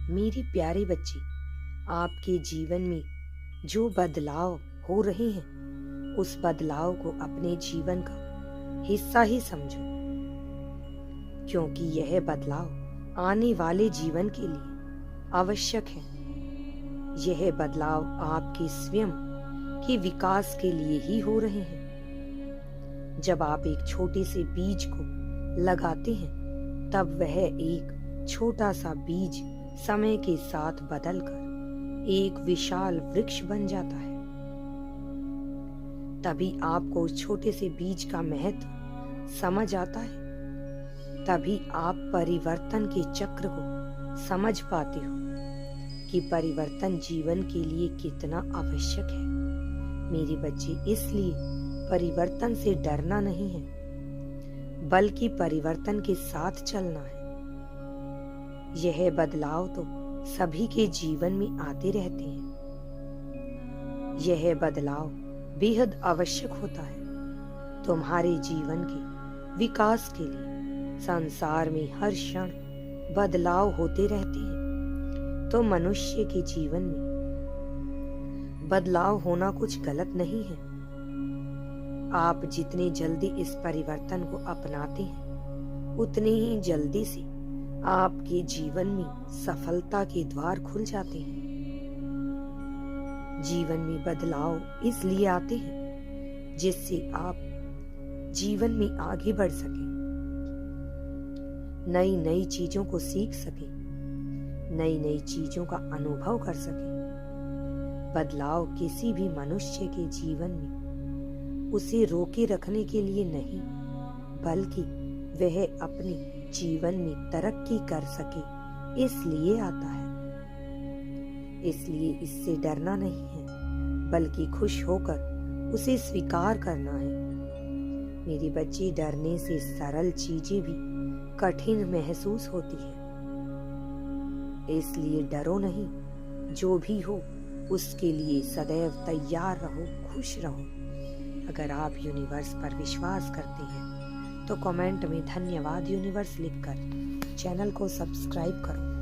मेरी प्यारे बच्चे, आपके जीवन में जो बदलाव हो रहे हैं उस बदलाव को अपने जीवन का हिस्सा ही समझो, क्योंकि यह बदलाव आने वाले जीवन के लिए आवश्यक है। यह बदलाव आपके स्वयं के विकास के लिए ही हो रहे हैं। जब आप एक छोटे से बीज को लगाते हैं तब वह एक छोटा सा बीज समय के साथ बदलकर एक विशाल वृक्ष बन जाता है। तभी आपको उस छोटे से बीज का महत्व समझ आता है। तभी आप परिवर्तन के चक्र को समझ पाते हो कि परिवर्तन जीवन के लिए कितना आवश्यक है। मेरे बच्चे, इसलिए परिवर्तन से डरना नहीं है, बल्कि परिवर्तन के साथ चलना है। यह बदलाव तो सभी के जीवन में आते रहते हैं। यह बदलाव बेहद आवश्यक होता है तुम्हारे जीवन के विकास के लिए। संसार में हर क्षण बदलाव होते रहते हैं, तो मनुष्य के जीवन में बदलाव होना कुछ गलत नहीं है। आप जितने जल्दी इस परिवर्तन को अपनाते हैं, उतने ही जल्दी से आपके जीवन में सफलता के द्वार खुल जाते हैं। जीवन में बदलाव इसलिए आते हैं जिससे आप जीवन में आगे बढ़ सकें, नई नई चीजों को सीख सकें, नई नई चीजों का अनुभव कर सकें। बदलाव किसी भी मनुष्य के जीवन में उसे रोके रखने के लिए नहीं, बल्कि वह अपने जीवन में तरक्की कर सके इसलिए आता है। इसलिए इससे डरना नहीं है, बल्कि खुश होकर उसे स्वीकार करना है। मेरे बच्चे, डरने से सरल चीजें भी कठिन महसूस होती है। इसलिए डरो नहीं, जो भी हो उसके लिए सदैव तैयार रहो, खुश रहो। अगर आप यूनिवर्स पर विश्वास करते हैं तो कमेंट में धन्यवाद यूनिवर्स लिखकर चैनल को सब्सक्राइब करो।